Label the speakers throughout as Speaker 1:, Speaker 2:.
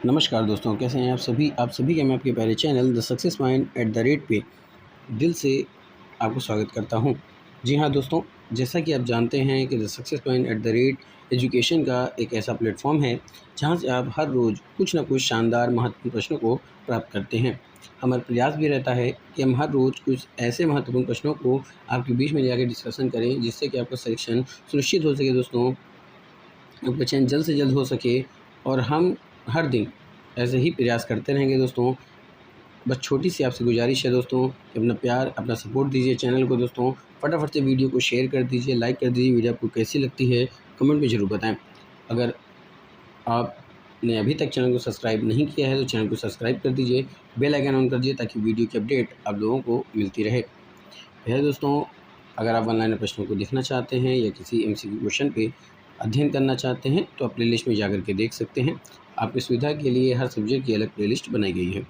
Speaker 1: नमस्कार दोस्तों, कैसे हैं आप सभी का मैं आपके प्यारे चैनल द सक्सेस माइंड @ पे दिल से आपको स्वागत करता हूं। जी हाँ दोस्तों, जैसा कि आप जानते हैं कि द सक्सेस माइंड @ एजुकेशन का एक ऐसा प्लेटफॉर्म है जहां से आप हर रोज़ कुछ ना कुछ शानदार महत्वपूर्ण प्रश्नों को प्राप्त करते हैं। हमारा प्रयास भी रहता है कि हम हर रोज़ कुछ ऐसे महत्वपूर्ण प्रश्नों को आपके बीच में जाकर डिस्कशन करें, जिससे कि आपका सिलेक्शन सुनिश्चित हो सके दोस्तों, आपका चयन जल्द से जल्द हो सके। और हम हर दिन ऐसे ही प्रयास करते रहेंगे दोस्तों। बस छोटी सी आपसे गुजारिश है दोस्तों कि अपना प्यार, अपना सपोर्ट दीजिए चैनल को दोस्तों। फटाफट से वीडियो को शेयर कर दीजिए, लाइक कर दीजिए। वीडियो आपको कैसी लगती है कमेंट में ज़रूर बताएं। अगर आपने अभी तक चैनल को सब्सक्राइब नहीं किया है तो चैनल को सब्सक्राइब कर दीजिए, बेल आइकन ऑन कर दीजिए ताकि वीडियो की अपडेट आप लोगों को मिलती रहे। है दोस्तों, अगर आप ऑनलाइन प्रश्नों को देखना चाहते हैं या किसी MCQ क्वेश्चन पे अध्ययन करना चाहते हैं तो आप प्लेलिस्ट में जाकर के देख सकते हैं। आपकी सुविधा के लिए हर सब्जेक्ट की अलग प्लेलिस्ट बनाई गई है।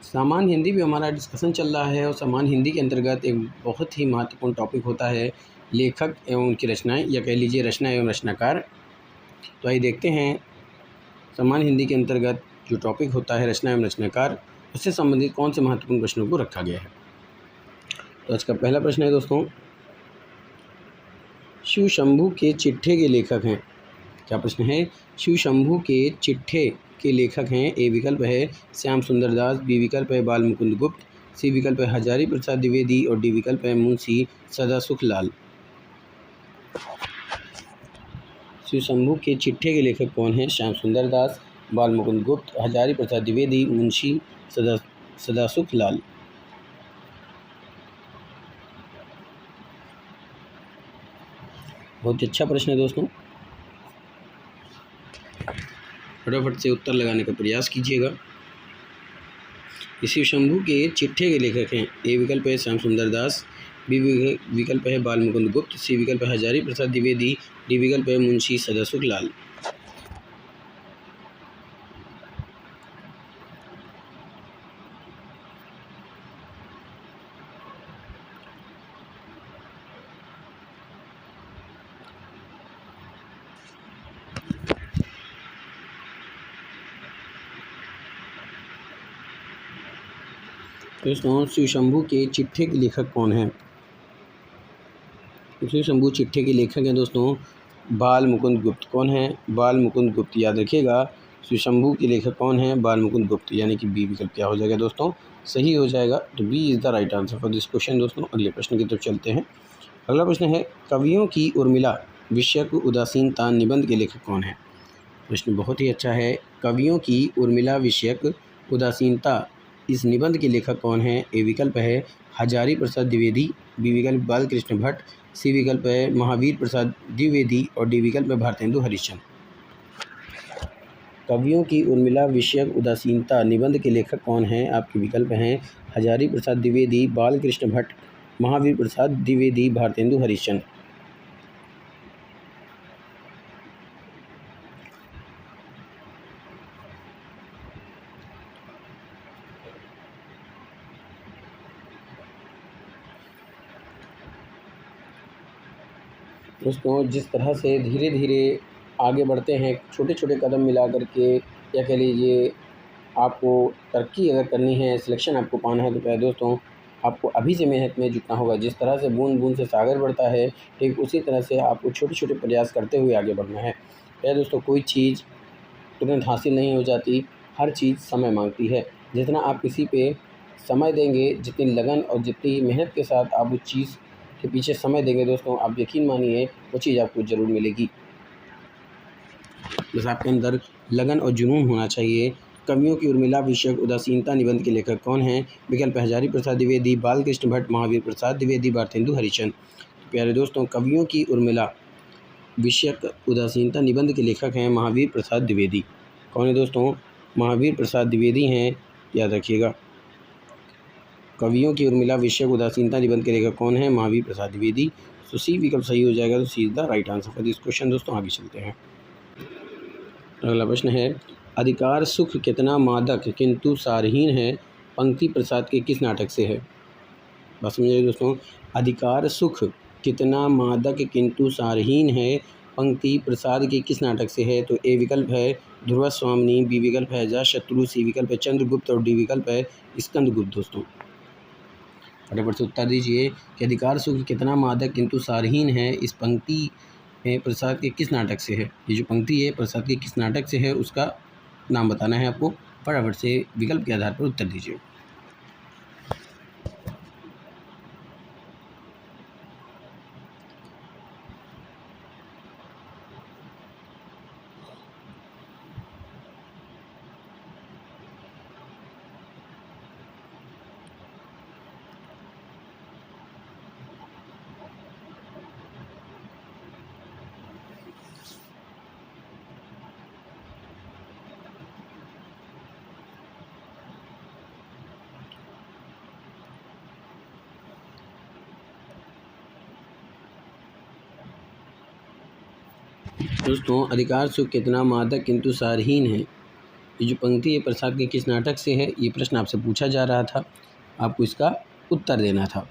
Speaker 1: सामान्य हिंदी भी हमारा डिस्कशन चल रहा है और सामान्य हिंदी के अंतर्गत एक बहुत ही महत्वपूर्ण टॉपिक होता है लेखक एवं उनकी रचनाएं, या कह लीजिए रचना एवं रचनाकार। तो आइए देखते हैं सामान्य हिंदी के अंतर्गत जो टॉपिक होता है रचना एवं रचनाकार, उससे संबंधित कौन से महत्वपूर्ण प्रश्नों को रखा गया है। तो आज का पहला प्रश्न है दोस्तों, शिव शंभू के चिट्ठे के लेखक हैं। क्या प्रश्न है? शिव शंभू के चिट्ठे के लेखक हैं। ए विकल्प है श्याम सुंदर दास, बी विकल्प है बाल मुकुंद गुप्त, सी विकल्प है हजारी प्रसाद द्विवेदी और डी विकल्प है मुंशी सदासुख लाल। शिव शंभू के चिट्ठे के लेखक कौन हैं? श्याम सुंदर दास, बाल मुकुंद गुप्त, हजारी प्रसाद द्विवेदी, मुंशी सदासुख लाल। बहुत ही अच्छा प्रश्न है दोस्तों, फटाफट से उत्तर लगाने का प्रयास कीजिएगा। शिव शंभू के चिट्ठे के लेखक हैं। ए विकल्प है श्याम सुंदर दास, बी विकल्प है बाल मुकुंद गुप्त, सी विकल्प है हजारी प्रसाद द्विवेदी, डी विकल्प है मुंशी सदासुख लाल। दोस्तों, शिव शंभू के चिट्ठे के लेखक कौन हैं? शिव शंभू चिट्ठे के लेखक हैं दोस्तों बाल मुकुंद गुप्त। कौन है? बाल मुकुंद गुप्त। याद रखिएगा, शिव शंभू के लेखक कौन हैं? बाल मुकुंद गुप्त। यानी कि बी विकल्प क्या हो जाएगा दोस्तों? सही हो जाएगा। तो B is the right answer for this question. दोस्तों, अगले प्रश्न की तरफ चलते हैं। अगला प्रश्न है, कवियों की उर्मिला विषयक उदासीनता निबंध के लेखक कौन है? प्रश्न बहुत ही अच्छा है। कवियों की उर्मिला विषयक उदासीनता इस निबंध के लेखक कौन है? ए विकल्प है हजारी प्रसाद द्विवेदी, बी विकल्प बालकृष्ण भट्ट, सी विकल्प है महावीर प्रसाद द्विवेदी और डी विकल्प है भारतेंदु हरिश्चंद्र। कवियों की उर्मिला विषयक उदासीनता निबंध के लेखक कौन हैं? आपके विकल्प हैं हजारी प्रसाद द्विवेदी, बालकृष्ण भट्ट, महावीर प्रसाद द्विवेदी, भारतेंदु हरिश्चंद्र। दोस्तों, जिस तरह से धीरे धीरे आगे बढ़ते हैं, छोटे छोटे कदम मिला करके, या कह लीजिए आपको तरक्की अगर करनी है, सिलेक्शन आपको पाना है, तो क्या दोस्तों आपको अभी से मेहनत में जुटना होगा। जिस तरह से बूंद बूंद से सागर बढ़ता है, ठीक उसी तरह से आपको छोटे छोटे प्रयास करते हुए आगे बढ़ना है। क्या दोस्तों, कोई चीज़ तुरंत हासिल नहीं हो जाती, हर चीज़ समय मांगती है। जितना आप किसी पे समय देंगे, जितनी लगन और जितनी मेहनत के साथ आप उस चीज़ के पीछे समय देंगे दोस्तों, आप यकीन मानिए वो चीज़ आपको ज़रूर मिलेगी। बस आपके अंदर लगन और जुनून होना चाहिए। कवियों की उर्मिला विषयक उदासीनता निबंध के लेखक कौन हैं? विकल्प हजारी प्रसाद द्विवेदी, बालकृष्ण भट्ट, महावीर प्रसाद द्विवेदी, भारतेंदु हरिश्चंद्र। प्यारे दोस्तों, कवियों की उर्मिला विषयक उदासीनता निबंध के लेखक हैं महावीर प्रसाद द्विवेदी। कौन है दोस्तों? महावीर प्रसाद द्विवेदी हैं, याद रखिएगा। कवियों की उर्मिला विषयक उदासीनता निबंध के लेखक कौन है? महावीर प्रसाद द्विवेदी। तो सी विकल्प सही हो जाएगा। तो C is the right answer for this question. दोस्तों, आगे चलते हैं। अगला प्रश्न है, अधिकार सुख कितना मादक किंतु सारहीन है, पंक्ति प्रसाद के किस नाटक से है? बात समझिए दोस्तों, अधिकार सुख कितना मादक किंतु सारहीन है, पंक्ति प्रसाद के किस नाटक से है? तो ए विकल्प है ध्रुव स्वामिनी, बी विकल्प है अजातशत्रु, सी विकल्प है चंद्रगुप्त और डी विकल्प है स्कंदगुप्त। दोस्तों फटाफट से उत्तर दीजिए कि अधिकार सूत्र कितना मादक किंतु सारहीन है इस पंक्ति में प्रसाद के किस नाटक से है? ये जो पंक्ति है प्रसाद के किस नाटक से है उसका नाम बताना है आपको। फटाफट से विकल्प के आधार पर उत्तर दीजिए। दोस्तों अधिकार सुख कितना मादक किंतु सारहीन है, ये जो पंक्ति है प्रसाद के किस नाटक से है, ये प्रश्न आपसे पूछा जा रहा था, आपको इसका उत्तर देना था।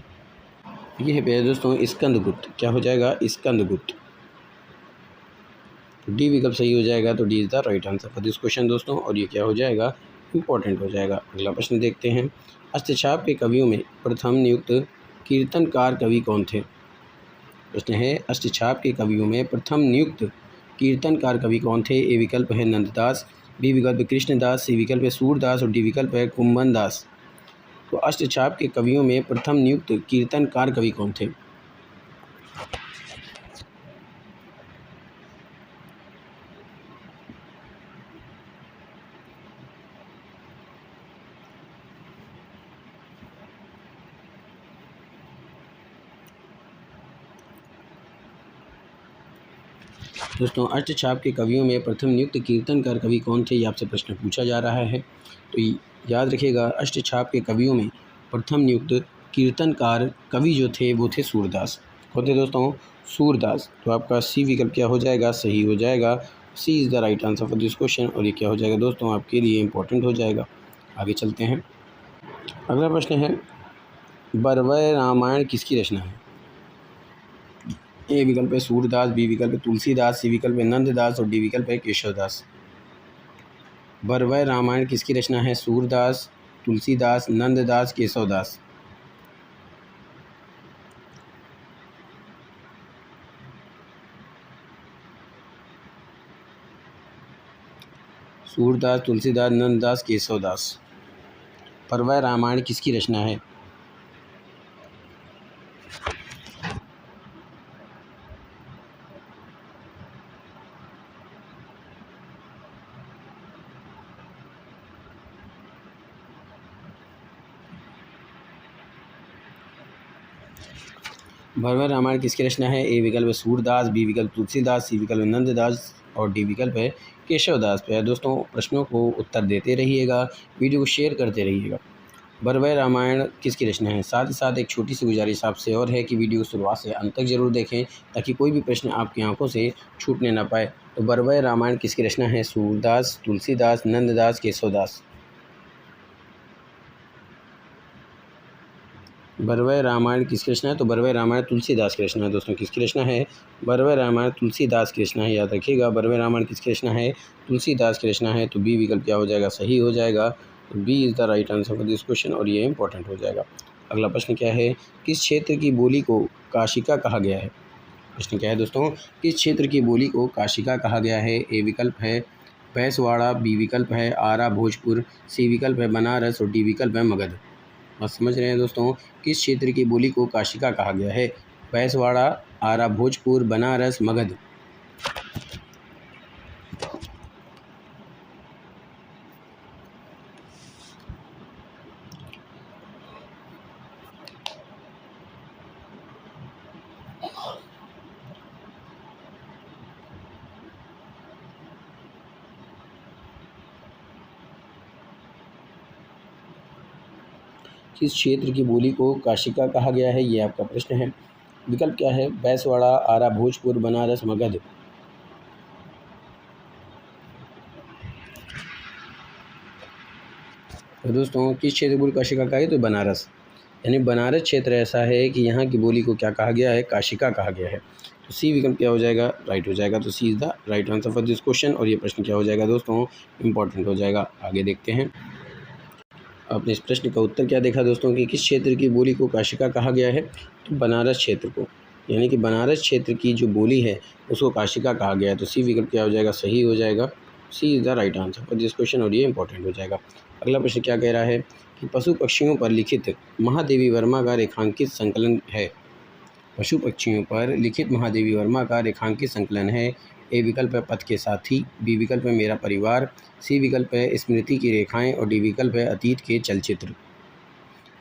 Speaker 1: ये है प्यारे दोस्तों स्कंदगुप्त। क्या हो जाएगा? स्कंदगुप्त। तो डी विकल्प सही हो जाएगा, तो D is the right answer for this question दोस्तों। और ये क्या हो जाएगा? इम्पोर्टेंट हो जाएगा। अगला प्रश्न देखते हैं। अष्टछाप के कवियों में प्रथम नियुक्त कीर्तनकार कवि कौन थे? प्रश्न है अष्टछाप के कवियों में प्रथम नियुक्त कीर्तनकार कवि कौन थे? ए विकल्प है नंददास, बी विकल्प कृष्णदास, सी विकल्प है सूरदास और डी विकल्प है कुंभन दास। तो अष्टछाप के कवियों में प्रथम नियुक्त कीर्तनकार कवि कौन थे? दोस्तों अष्टछाप के कवियों में प्रथम नियुक्त कीर्तनकार कवि कौन थे, ये आपसे प्रश्न पूछा जा रहा है। तो याद रखिएगा अष्टछाप के कवियों में प्रथम नियुक्त कीर्तनकार कवि जो थे वो थे सूरदास। कौन थे दोस्तों? सूरदास। तो आपका सी विकल्प क्या हो जाएगा? सही हो जाएगा। C is the right answer for this question. और ये क्या हो जाएगा दोस्तों? आपके लिए इंपॉर्टेंट हो जाएगा। आगे चलते हैं। अगला प्रश्न है बरवय रामायण किसकी रचना है? ए विकल्प है सूरदास, बी विकल्प है तुलसीदास, सी विकल्प है नंददास और डी विकल्प है केशवदास। बरवय रामायण किसकी रचना है? सूरदास, तुलसीदास, नंददास, केशवदास। सूरदास, तुलसीदास, नंददास, केशवदास। बरवय रामायण किसकी रचना है? बरवय रामायण किसकी रचना है? ए विकल्प है सूरदास, बी विकल्प तुलसीदास, सी विकल्प है नंददास और डी विकल्प है केशवदास। तो दोस्तों प्रश्नों को उत्तर देते रहिएगा, वीडियो को शेयर करते रहिएगा। बरवय रामायण किसकी रचना है? साथ ही साथ एक छोटी सी गुजारिश आपसे और है कि वीडियो को शुरुआत से अंत तक जरूर देखें ताकि कोई भी प्रश्न आपकी आंखों से छूटने ना पाए। तो बरवय रामायण किसकी रचना है? सूरदास, तुलसीदास, नंददास, केशवदास। बरवय रामायण किसकी रचना है? तो बरवय रामायण तुलसीदास की रचना है दोस्तों। किसकी रचना है? बरवय रामायण तुलसीदास की रचना है। याद रखिएगा बरवय रामायण किसकी रचना है? तुलसीदास की रचना है। तो बी विकल्प क्या हो जाएगा? सही हो जाएगा। तो B is the right answer for this question. और ये इंपॉर्टेंट हो जाएगा। अगला प्रश्न क्या है? किस क्षेत्र की बोली को काशिका कहा गया है? प्रश्न क्या है दोस्तों? किस क्षेत्र की बोली को काशिका कहा गया है? ए विकल्प है बैसवाड़ा, बी विकल्प है आरा भोजपुर, सी विकल्प है बनारस और डी विकल्प है मगध। बस समझ रहे हैं दोस्तों किस क्षेत्र की बोली को काशिका कहा गया है? बैसवाड़ा, आरा भोजपुर, बनारस, मगध। किस क्षेत्र की बोली को काशिका कहा गया है, ये आपका प्रश्न है। विकल्प क्या है? बैसवाड़ा, आरा भोजपुर, बनारस, मगध। तो दोस्तों किस क्षेत्र की बोली काशिका कहा है? तो बनारस, यानी बनारस क्षेत्र ऐसा है कि यहाँ की बोली को क्या कहा गया है? काशिका कहा गया है। तो सी विकल्प क्या हो जाएगा, राइट हो जाएगा। तो C is the right answer for this question. और ये प्रश्न क्या हो जाएगा दोस्तों, इंपॉर्टेंट हो जाएगा। आगे देखते हैं। आपने इस प्रश्न का उत्तर क्या देखा दोस्तों कि किस क्षेत्र की बोली को काशिका कहा गया है, तो बनारस क्षेत्र को, यानी कि बनारस क्षेत्र की जो बोली है उसको काशिका कहा गया है। तो सी विकल्प क्या हो जाएगा, सही हो जाएगा। C is the right answer for this question. और ये इंपॉर्टेंट हो जाएगा। अगला प्रश्न क्या कह रहा है कि पशु पक्षियों पर लिखित महादेवी वर्मा का रेखांकित संकलन है। पशु पक्षियों पर लिखित महादेवी वर्मा का रेखांकित संकलन है। ए विकल्प है पथ के साथी, बी विकल्प है मेरा परिवार, सी विकल्प है स्मृति की रेखाएं और डी विकल्प है अतीत के चलचित्र।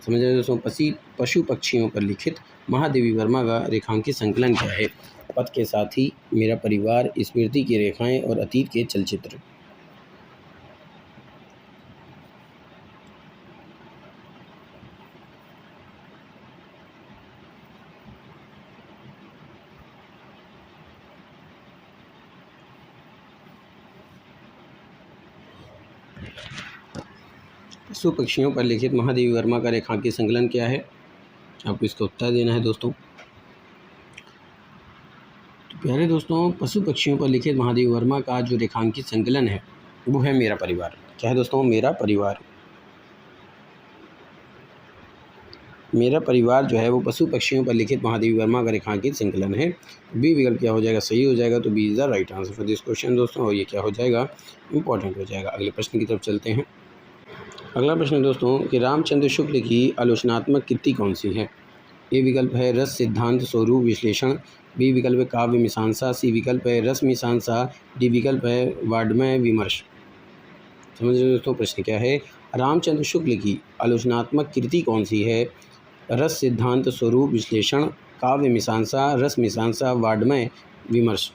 Speaker 1: समझ रहे दोस्तों, पशु पक्षियों पर लिखित महादेवी वर्मा का रेखांकित संकलन क्या है। पथ के साथी, मेरा परिवार, स्मृति की रेखाएं और अतीत के चलचित्र। पशु पक्षियों पर लिखित महादेवी वर्मा का रेखांकित संकलन क्या है, आपको इसका उत्तर देना है दोस्तों। तो प्यारे दोस्तों, पशु पक्षियों पर लिखित महादेवी वर्मा का जो रेखांकित संकलन है वो है मेरा परिवार। क्या है दोस्तों, मेरा परिवार। मेरा परिवार जो है वो पशु पक्षियों पर लिखित महादेवी वर्मा का रेखांकित संकलन है। बी विकल्प क्या हो जाएगा, सही हो जाएगा। तो B is the right answer for this question दोस्तों। और ये क्या हो जाएगा, इंपॉर्टेंट हो जाएगा। अगले प्रश्न की तरफ चलते हैं। अगला प्रश्न दोस्तों कि रामचंद्र शुक्ल की आलोचनात्मक कृति कौन सी है। ए विकल्प है रस सिद्धांत स्वरूप विश्लेषण, बी विकल्प है काव्य मीमांसा, सी विकल्प है रस मीमांसा, डी विकल्प है वाड्मय विमर्श। समझ रहे दोस्तों, प्रश्न क्या है, रामचंद्र शुक्ल की आलोचनात्मक कृति कौन सी है। रस सिद्धांत स्वरूप विश्लेषण, काव्य मीमांसा, रस मीमांसा, वाड्मय विमर्श।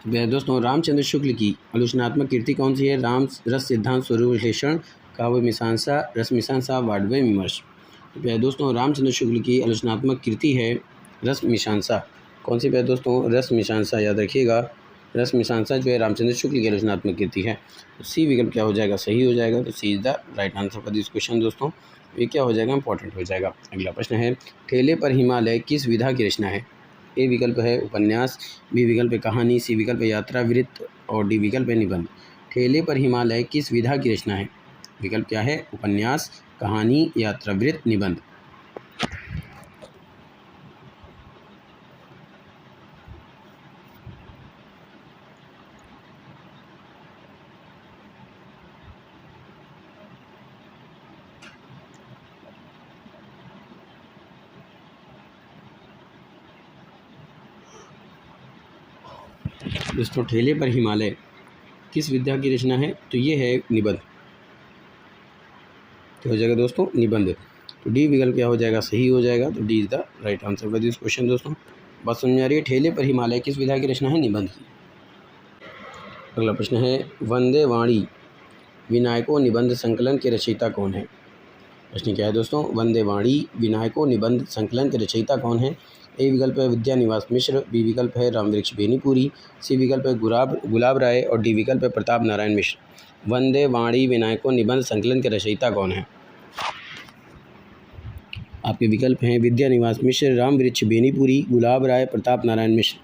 Speaker 1: दोस्तों, रामचंद्र शुक्ल की आलोचनात्मक कृति कौन सी है। राम रस सिद्धांत स्वरूप विश्लेषण, काव्य मीमांसा, रस मीमांसा, वाड्मय विमर्श। दोस्तों, रामचंद्र शुक्ल की आलोचनात्मक कृति है रस मीमांसा। कौन सी दोस्तों, रस मीमांसा, याद रखिएगा। रस मीमांसा जो है रामचंद्र शुक्ल की आलोचनात्मक कृति है। तो सी विकल्प क्या हो जाएगा, सही हो जाएगा। तो C is the right answer for this question दोस्तों। ये क्या हो जाएगा, इंपॉर्टेंट हो जाएगा। अगला प्रश्न है, ठेले पर हिमालय किस विधा की रचना है। ए विकल्प है उपन्यास, बी विकल्प है कहानी, सी विकल्प है यात्रा वृत्त और डी विकल्प है निबंध। ठेले पर हिमालय किस विधा की रचना है। विकल्प क्या है, उपन्यास, कहानी, यात्रा वृत्त, निबंध। दोस्तों, ठेले पर हिमालय किस विधा की रचना है, तो ये है निबंध। तो हो जाएगा दोस्तों निबंध। तो डी विकल्प क्या हो जाएगा, सही हो जाएगा। तो D is the right answer for this question दोस्तों। बात समझ आ रही है, ठेले पर हिमालय किस विधा की रचना है, निबंध की। अगला प्रश्न है, वंदे वाणी विनायको निबंध संकलन के रचयिता कौन है। प्रश्न क्या है दोस्तों, वंदे वाणी विनायको निबंध संकलन के रचयिता कौन है। ए विकल्प है विद्यानिवास मिश्र, बी विकल्प है रामवृक्ष बेनीपुरी, सी विकल्प है गुलाब राय और डी विकल्प है प्रताप नारायण मिश्र। वंदे वाणी विनायको निबंध संकलन के रचयिता कौन है। आपके विकल्प हैं विद्यानिवास मिश्र, रामवृक्ष बेनीपुरी, गुलाब राय, प्रताप नारायण मिश्र।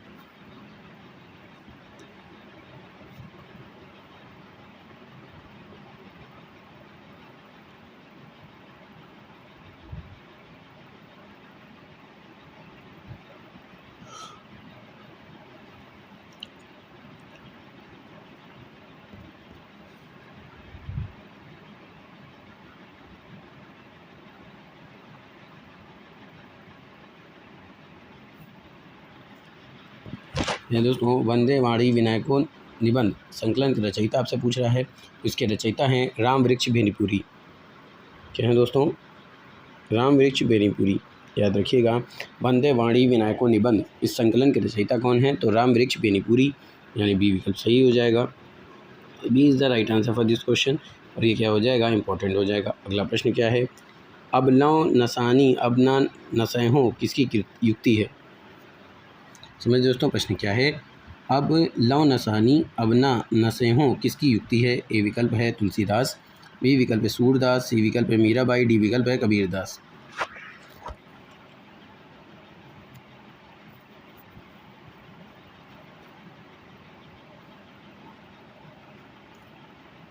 Speaker 1: है दोस्तों वंदे वाणी विनायको निबंध संकलन के रचयिता आपसे पूछ रहा है। इसके रचयिता हैं राम वृक्ष बेनीपुरी। क्या है दोस्तों? राम वृक्ष बेनीपुरी, याद रखिएगा। वंदे वाणी विनायको निबंध, इस संकलन के रचयिता कौन है? तो राम वृक्ष बेनीपुरी, यानी बी विकल्प सही हो जाएगा। B is the right answer for this question, और ये क्या हो जाएगा? इंपॉर्टेंट हो जाएगा। अगला प्रश्न क्या है? अब लौ नसानी अब ना नसैहों किसकी युक्ति है? समझ दोस्तों प्रश्न क्या है? अब लौ नसानी अब ना नसैहों किसकी युक्ति है? ए विकल्प है तुलसीदास, बी विकल्प है सूरदास, सी विकल्प है मीराबाई, डी विकल्प है कबीरदास।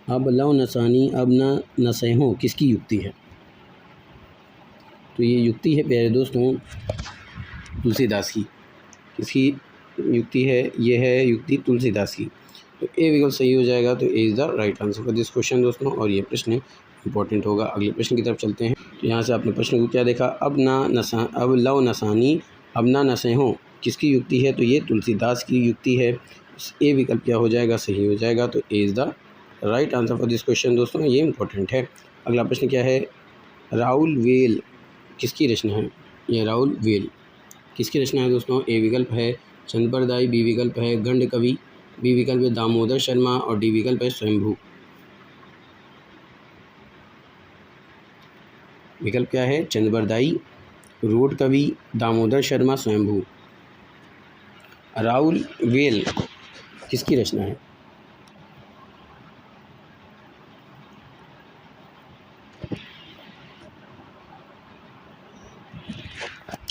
Speaker 1: अब लौ नसानी अब ना नसैहों किसकी युक्ति है? तो ये युक्ति है प्यारे दोस्तों तुलसीदास की। किसकी युक्ति है? ये है युक्ति तुलसीदास की। तो ए विकल्प सही हो जाएगा। तो A is the right answer for this question दोस्तों, और ये प्रश्न इंपॉर्टेंट होगा। अगले प्रश्न की तरफ चलते हैं। तो यहाँ से आपने प्रश्न को क्या देखा? अब लौ नसानी अब ना नसैहों किसकी युक्ति है? तो ये तुलसीदास की युक्ति है। ए विकल्प क्या हो जाएगा? सही हो जाएगा। तो A is the right answer for this question दोस्तों, ये इंपॉर्टेंट है। अगला प्रश्न क्या है? राहुल वेल किसकी रचना है? ये राहुल वेल किसकी रचना है दोस्तों? ए विकल्प है चंद्रबरदाई, बी विकल्प है गंड कवि, बी विकल्प है दामोदर शर्मा, और डी विकल्प है स्वयंभू। विकल्प क्या है? चंद्रबरदाई, रोड कवि, दामोदर शर्मा, स्वयंभू। राहुल वेल किसकी रचना है?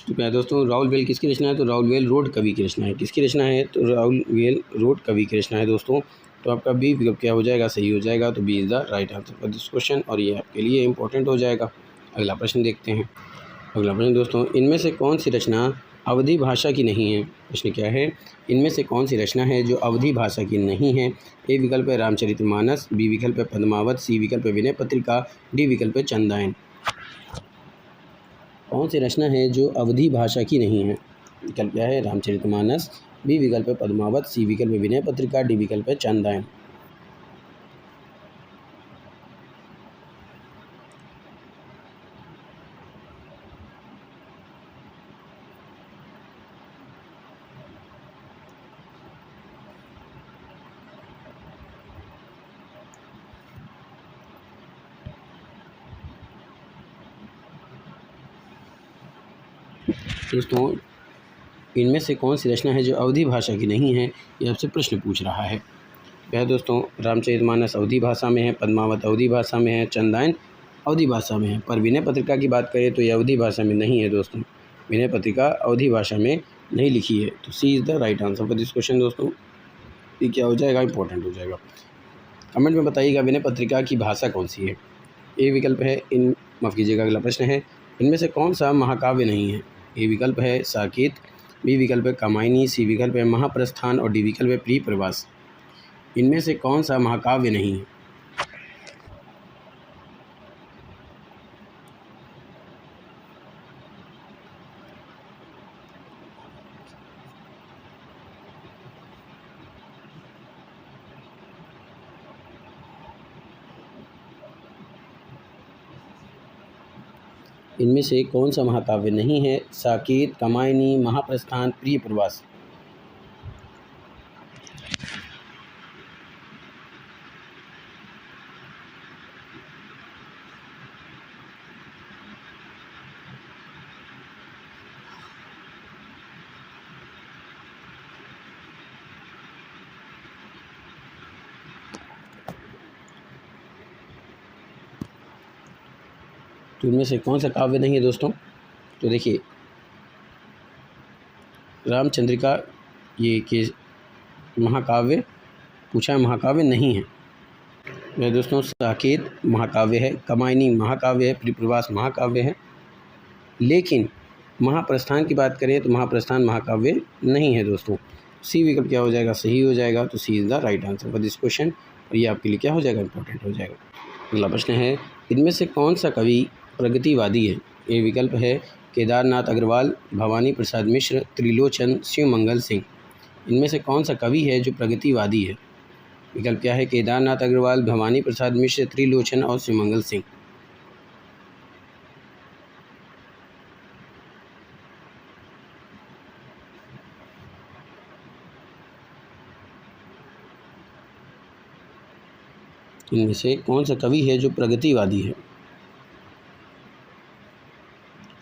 Speaker 1: तो क्या दोस्तों राहुल वेल किसकी रचना है? तो राहुल वेल रोड कवि की रचना है। किसकी रचना है? तो राहुल वेल रोड कवि की रचना है दोस्तों। तो आपका बी विकल्प क्या हो जाएगा? सही हो जाएगा। तो B is the right answer for this question, और ये आपके लिए इंपॉर्टेंट हो जाएगा। अगला प्रश्न देखते हैं। अगला प्रश्न दोस्तों, इनमें से कौन सी रचना अवधी भाषा की नहीं है? प्रश्न क्या है? इनमें से कौन सी रचना है जो अवधी भाषा की नहीं है? ए विकल्प है रामचरितमानस, बी विकल्प है पद्मावत, सी विकल्प है विनय पत्रिका, डी विकल्प है चंदायन। कौन सी रचना है जो अवधी भाषा की नहीं है? विकल्प क्या है? रामचरितमानस, बी विकल्प है पद्मावत, सी विकल्प है विनय पत्रिका, डी विकल्प है चंदायन। दोस्तों इनमें से कौन सी रचना है जो अवधी भाषा की नहीं है? ये आपसे प्रश्न पूछ रहा है। वह दोस्तों रामचरितमानस अवधी भाषा में है, पद्मावत अवधी भाषा में है, चंदायन अवधी भाषा में है, पर विनय पत्रिका की बात करें तो ये अवधी भाषा में नहीं है दोस्तों। विनय पत्रिका अवधी भाषा में नहीं लिखी है। तो C is the right answer for this question दोस्तों। ये क्या हो जाएगा? इंपॉर्टेंट हो जाएगा। कमेंट में बताइएगा विनय पत्रिका की भाषा कौन सी है? ए विकल्प है माफ़ कीजिएगा, अगला प्रश्न है, इनमें से कौन सा महाकाव्य नहीं है? ए विकल्प है साकेत, बी विकल्प है कामायनी, सी विकल्प है महाप्रस्थान, और डी विकल्प है प्रिय प्रवास। इनमें से कौन सा महाकाव्य नहीं है? इनमें से कौन सा महाकाव्य नहीं है? साकेत, कामायनी, महाप्रस्थान, प्रिय प्रवास। तो इनमें से कौन सा काव्य नहीं है दोस्तों? तो देखिए रामचंद्रिका ये कि महाकाव्य पूछा है, महाकाव्य नहीं है। मेरे दोस्तों साकेत महाकाव्य है, कामायनी महाकाव्य है, प्रिय प्रवास महाकाव्य है, लेकिन महाप्रस्थान की बात करें तो महाप्रस्थान महाकाव्य नहीं है दोस्तों। सी विकल्प क्या हो जाएगा? सही हो जाएगा। तो C is the right answer for this question, और ये आपके लिए क्या हो जाएगा? इंपॉर्टेंट हो जाएगा। अगला प्रश्न है, इनमें से कौन सा कवि प्रगतिवादी है? ए विकल्प है केदारनाथ अग्रवाल, भवानी प्रसाद मिश्र, त्रिलोचन, शिवमंगल सिंह। इनमें से कौन सा कवि है जो प्रगतिवादी है? विकल्प क्या है? केदारनाथ अग्रवाल, भवानी प्रसाद मिश्र, त्रिलोचन और शिवमंगल सिंह। इनमें से कौन सा कवि है जो प्रगतिवादी है?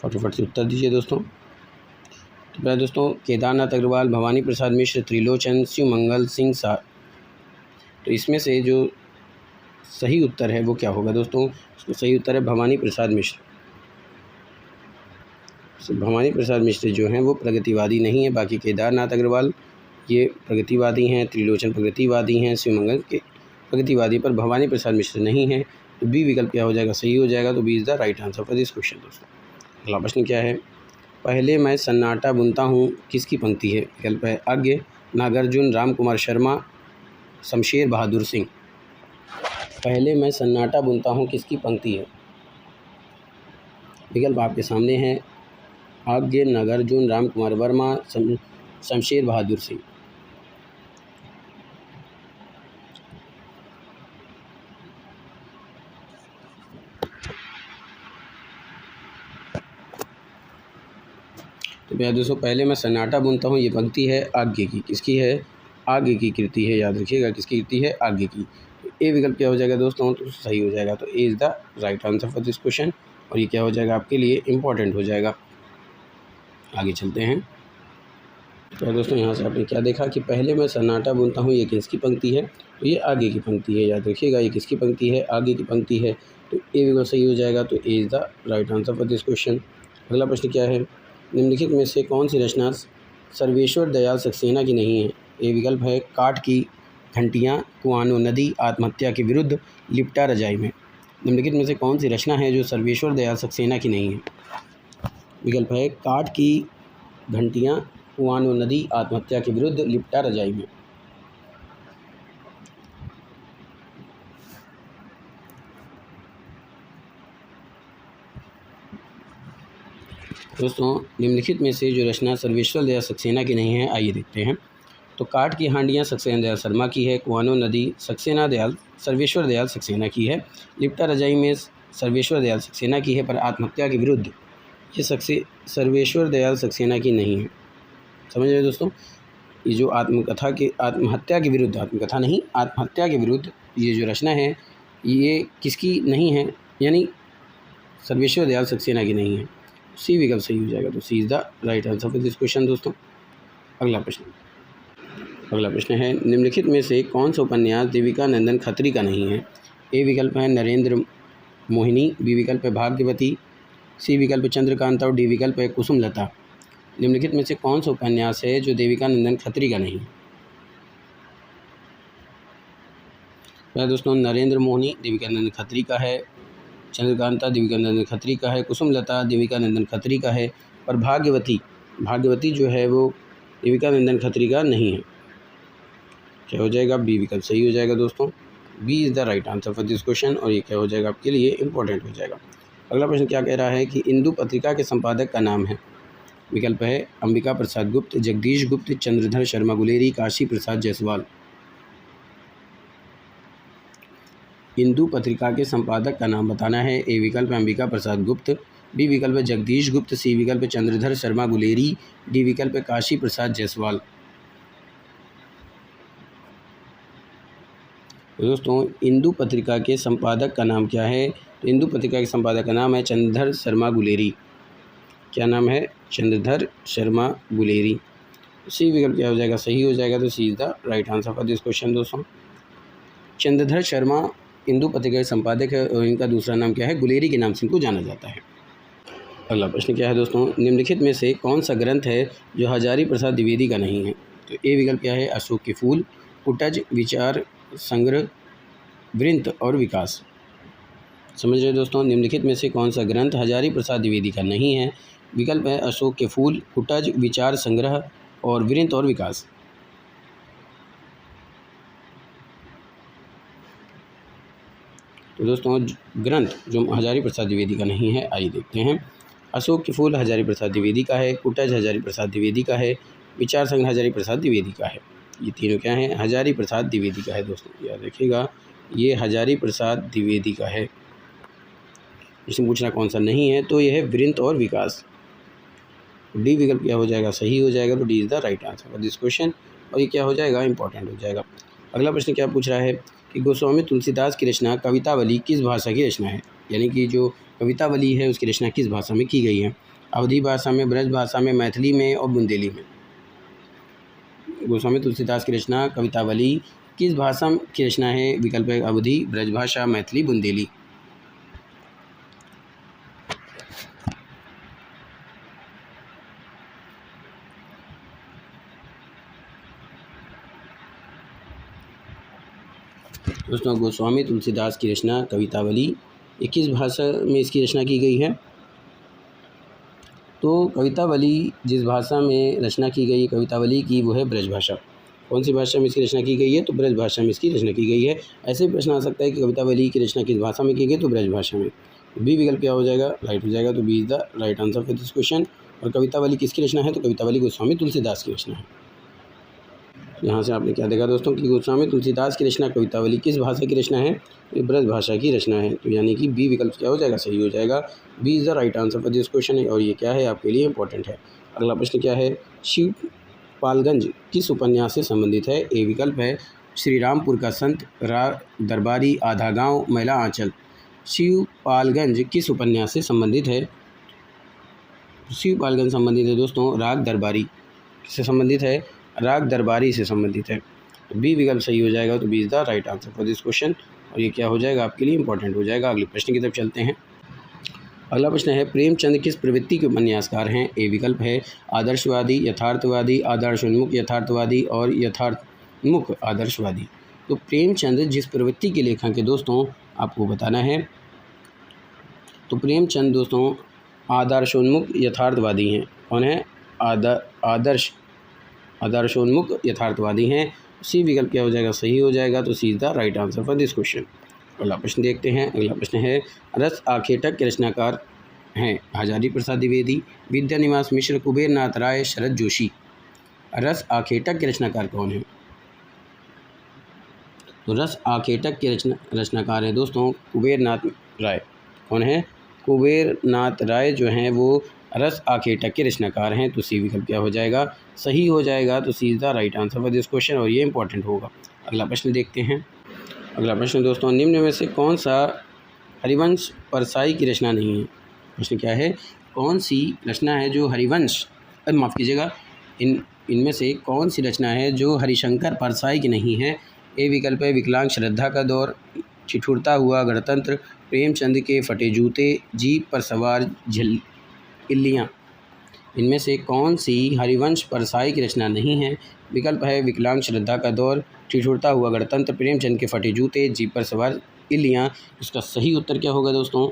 Speaker 1: फटाफट से उत्तर दीजिए दोस्तों। तो पहले दोस्तों केदारनाथ अग्रवाल, भवानी प्रसाद मिश्र, त्रिलोचन, शिवमंगल सिंह सा। तो इसमें से जो सही उत्तर है वो क्या होगा दोस्तों? उसका सही उत्तर है भवानी प्रसाद मिश्र। भवानी प्रसाद मिश्र जो हैं वो प्रगतिवादी नहीं है। बाकी केदारनाथ अग्रवाल ये प्रगतिवादी हैं, त्रिलोचन प्रगतिवादी हैं, शिवमंगल के प्रगतिवादी, पर भवानी प्रसाद मिश्र नहीं हैं। तो बी विकल्प क्या हो जाएगा? सही हो जाएगा। तो B is the right answer for this question दोस्तों। अगला प्रश्न क्या है? पहले मैं सन्नाटा बुनता हूँ किसकी पंक्ति है? विकल्प है आज्ञ, नागार्जुन, राम कुमार शर्मा, शमशेर बहादुर सिंह। पहले मैं सन्नाटा बुनता हूँ किसकी पंक्ति है? विकल्प आपके सामने हैं आज्ञ, नागार्जुन, राम कुमार वर्मा, शमशेर बहादुर सिंह। तो भैया दोस्तों पहले मैं सन्नाटा बुनता हूँ ये पंक्ति है आज्ञ की। किसकी है? आज्ञ की कृति है, याद रखिएगा किसकी कृति है? आज्ञ की। तो ए विकल्प क्या हो जाएगा दोस्तों? तो सही हो जाएगा। तो A is the right answer for this question और ये क्या हो जाएगा आपके लिए? इम्पॉर्टेंट हो जाएगा। आगे चलते हैं। तो दोस्तों यहाँ से आपने क्या देखा कि पहले मैं सन्नाटा बुनता हूँ ये किसकी पंक्ति है? तो ये आगे की पंक्ति है, याद रखिएगा ये किसकी पंक्ति है? आगे की पंक्ति है। तो ए बिल्कुल सही हो जाएगा। तो A is the right answer for this question. अगला प्रश्न क्या है? निम्नलिखित में से कौन सी रचना सर्वेश्वर दयाल सक्सेना की नहीं है? ए विकल्प है काठ की घंटियाँ, कुआनो नदी, आत्महत्या के विरुद्ध, लिपटा रजाई में। निम्नलिखित में से कौन सी रचना है जो सर्वेश्वर दयाल सक्सेना की नहीं है? विकल्प है काठ की घंटियाँ, कुआनो नदी, आत्महत्या के विरुद्ध, लिपटा रजाई में। दोस्तों निम्नलिखित में से जो रचना सर्वेश्वर दयाल सक्सेना की नहीं है, आइए देखते हैं। तो काठ की हांडियाँ सक्सेना दयाल शर्मा की है, कुआनो नदी सर्वेश्वर दयाल सक्सेना की है, लिपटा रजाई में सर्वेश्वर दयाल सक्सेना की है, पर आत्महत्या के विरुद्ध ये सर्वेश्वर दयाल सक्सेना की नहीं है। समझ रहे दोस्तों? ये जो आत्महत्या के विरुद्ध, आत्मकथा नहीं, आत्महत्या के विरुद्ध ये जो रचना है ये किसकी नहीं है? यानी सर्वेश्वर दयाल सक्सेना की नहीं है। सी विकल्प सही हो जाएगा। तो C is the right answer for this question दोस्तों। अगला प्रश्न है निम्नलिखित में से कौन सा उपन्यास देविका नंदन खत्री का नहीं है? ए विकल्प है नरेंद्र मोहिनी, बी विकल्प है भाग्यवती, सी विकल्प है चंद्रकांता और डी विकल्प है कुसुमलता। निम्नलिखित में से कौन सा उपन्यास है जो देविका नंदन खत्री का नहीं है? दोस्तों नरेंद्र मोहिनी देविका नंदन खत्री का है, चंद्रकांता देविका नंदन खत्री का है, कुसुमलता देविका नंदन खत्री का है, और भाग्यवती जो है वो देविका नंदन खत्री का नहीं है। क्या हो जाएगा? बी विकल्प सही हो जाएगा दोस्तों। B is the right answer for this question और ये क्या हो जाएगा आपके लिए? इंपॉर्टेंट हो जाएगा। अगला प्रश्न क्या कह रहा है कि इंदु पत्रिका के संपादक का नाम है? विकल्प है अंबिका प्रसाद गुप्त, जगदीश गुप्त, चंद्रधर शर्मा गुलेरी, काशी प्रसाद जायसवाल। इंदु पत्रिका के संपादक का नाम बताना है। ए विकल्प है अंबिका प्रसाद गुप्त, बी विकल्प है जगदीश गुप्त, सी विकल्प है चंद्रधर शर्मा गुलेरी, डी विकल्प है काशी प्रसाद जायसवाल। दोस्तों इंदु पत्रिका के संपादक का नाम क्या है? तो इंदु पत्रिका के संपादक का नाम है चंद्रधर शर्मा गुलेरी। क्या नाम है? चंद्रधर शर्मा गुलेरी। सी विकल्प क्या हो जाएगा? सही हो जाएगा। तो C is the right answer for this question दोस्तों। चंद्रधर शर्मा इंदु पत्रिका के संपादक है और इनका दूसरा नाम क्या है? गुलेरी के नाम से इनको जाना जाता है। अगला प्रश्न क्या है दोस्तों? निम्नलिखित में से कौन सा ग्रंथ है जो हजारी प्रसाद द्विवेदी का नहीं है? तो ए विकल्प क्या है? अशोक के फूल, कुटज, विचार संग्रह, वृंत और विकास। समझ रहे दोस्तों? निम्नलिखित में से कौन सा ग्रंथ हजारी प्रसाद द्विवेदी का नहीं है? विकल्प है अशोक के फूल, कुटज, विचार संग्रह और वृंत और विकास। तो दोस्तों ग्रंथ जो हजारी प्रसाद द्विवेदी का नहीं है, आइए देखते हैं। अशोक के फूल हजारी प्रसाद द्विवेदी का है, कुटज हजारी प्रसाद द्विवेदी का है, विचार संग्रह हजारी प्रसाद द्विवेदी का है। ये तीनों क्या हैं? हजारी प्रसाद द्विवेदी का है दोस्तों, याद रखिएगा ये हजारी प्रसाद द्विवेदी का है। इसमें पूछना कौन सा नहीं है, तो यह है वृंत और विकास। डी विकल्प क्या हो जाएगा? सही हो जाएगा, तो D is the right answer for this question. और ये क्या हो जाएगा? इंपॉर्टेंट हो जाएगा। अगला प्रश्न क्या पूछ रहा है कि गोस्वामी तुलसीदास की रचना कवितावली किस भाषा की रचना है? यानी कि जो कवितावली है उसकी रचना किस भाषा में की गई है? अवधी भाषा में, ब्रज भाषा में, मैथिली में और बुंदेली में। गोस्वामी तुलसीदास की रचना कवितावली किस भाषा की रचना है? विकल्प है अवधी, ब्रजभाषा, मैथिली, बुंदेली। दोस्तों गोस्वामी तुलसीदास की रचना कवितावली ये किस भाषा में इसकी रचना की गई है? तो कवितावली जिस भाषा में रचना की गई कवितावली की वो है ब्रजभाषा। कौन सी भाषा में इसकी रचना की गई है? तो ब्रजभाषा में इसकी रचना की गई है। ऐसे प्रश्न आ सकता है कि कवितावली की रचना किस भाषा में की गई? तो ब्रजभाषा में। बी विकल्प क्या हो जाएगा? राइट हो जाएगा, तो B is the right answer for this question. और कवितावली किसकी रचना है? तो कवितावली गोस्वामी तुलसीदास की रचना है। यहाँ से आपने क्या देखा दोस्तों कि गोस्वामी तुलसीदास की रचना कवितावली किस भाषा की रचना है? ये ब्रज भाषा की रचना है। तो यानी कि बी विकल्प क्या हो जाएगा? सही हो जाएगा, B is the right answer for this question है। और ये क्या है? आपके लिए इंपॉर्टेंट है। अगला प्रश्न क्या है? शिवपालगंज किस उपन्यास से संबंधित है? ए विकल्प है श्री रामपुर का संत, राग दरबारी, आधा गाँव, महिला आंचल। शिवपालगंज किस उपन्यास से संबंधित है? शिवपालगंज संबंधित है दोस्तों राग दरबारी से संबंधित है, राग दरबारी से संबंधित है। तो बी विकल्प सही हो जाएगा, तो B is the right answer for this question. और ये क्या हो जाएगा? आपके लिए इंपॉर्टेंट हो जाएगा। अगले प्रश्न की तरफ चलते हैं। अगला प्रश्न है प्रेमचंद किस प्रवृत्ति के उपन्यासकार हैं? ए विकल्प है आदर्शवादी, यथार्थवादी, आदर्शोन्मुख यथार्थवादी और यथार्थमुख आदर्शवादी। तो प्रेमचंद जिस प्रवृत्ति के लेखक के दोस्तों आपको बताना है, तो प्रेमचंद दोस्तों आदर्शोन्मुख यथार्थवादी हैं। कौन है? आदर्शोन्मुख यथार्थवादी हैं। सी विकल्प क्या हो जाएगा? सही हो जाएगा, तो C is the right answer for this question. अगला प्रश्न देखते हैं। अगला प्रश्न है रस आखेटक के रचनाकार हैं हजारी प्रसाद द्विवेदी, विद्यानिवास मिश्र, कुबेर नाथ राय, शरद जोशी। रस आखेटक के रचनाकार कौन है? तो रस आखेटक के रचनाकार है दोस्तों कुबेर नाथ राय। कौन है? कुबेर नाथ राय जो हैं वो रस आखेटक के रचनाकार हैं। तो सी विकल्प क्या हो जाएगा? सही हो जाएगा, तो C is the right answer for this question. और ये इंपॉर्टेंट होगा। अगला प्रश्न देखते हैं। अगला प्रश्न दोस्तों निम्न में से कौन सा हरिवंश परसाई की रचना नहीं है? प्रश्न क्या है? कौन सी रचना है जो हरिवंश माफ़ कीजिएगा इनमें से कौन सी रचना है जो हरिशंकर परसाई की नहीं है? ए विकल्प है विकलांग श्रद्धा का दौर, ठिठुरता हुआ गणतंत्र, प्रेमचंद के फटे जूते, जीप पर सवार इल्लियाँ। इनमें से कौन सी हरिवंश परसाई की रचना नहीं है? विकल्प है विकलांग श्रद्धा का दौर, ठिठुरता हुआ गणतंत्र, प्रेमचंद के फटे जूते, जीप पर सवार इल्लियाँ। इसका सही उत्तर क्या होगा दोस्तों?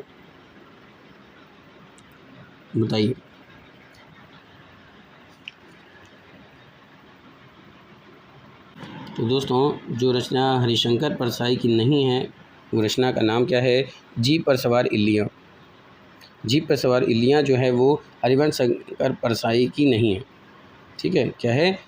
Speaker 1: बताइए। तो दोस्तों जो रचना हरिशंकर परसाई की नहीं है वो रचना का नाम क्या है? जीप पर सवार इल्लियाँ। जीप पर सवार इल्लियाँ जो है वो हरिवंश शंकर परसाई की नहीं है। ठीक है, क्या है?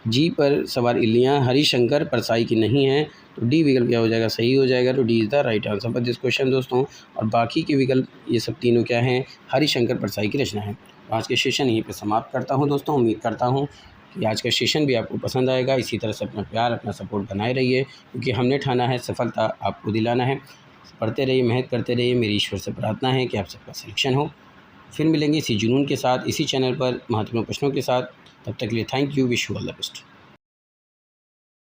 Speaker 1: जीप पर सवार इल्लियाँ हरिशंकर परसाई की नहीं है। तो डी विकल्प क्या हो जाएगा? सही हो जाएगा, तो D is the right answer for this question दोस्तों। और बाकी के विकल्प ये सब तीनों क्या हैं? हरिशंकर परसाई की रचना है। आज के सेशन यहीं पर समाप्त करता हूँ दोस्तों। उम्मीद करता हूँ कि आज का सेशन भी आपको पसंद आएगा। इसी तरह से अपना प्यार, अपना सपोर्ट बनाए रहिए, क्योंकि हमने ठाना है सफलता आपको दिलाना है। पढ़ते रहिए, मेहनत करते रहिए। मेरी ईश्वर से प्रार्थना है कि आप सबका सिलेक्शन हो। फिर मिलेंगे इसी जुनून के साथ, इसी चैनल पर महत्वपूर्ण प्रश्नों के साथ। तब तक के लिए thank you, wish you all the best.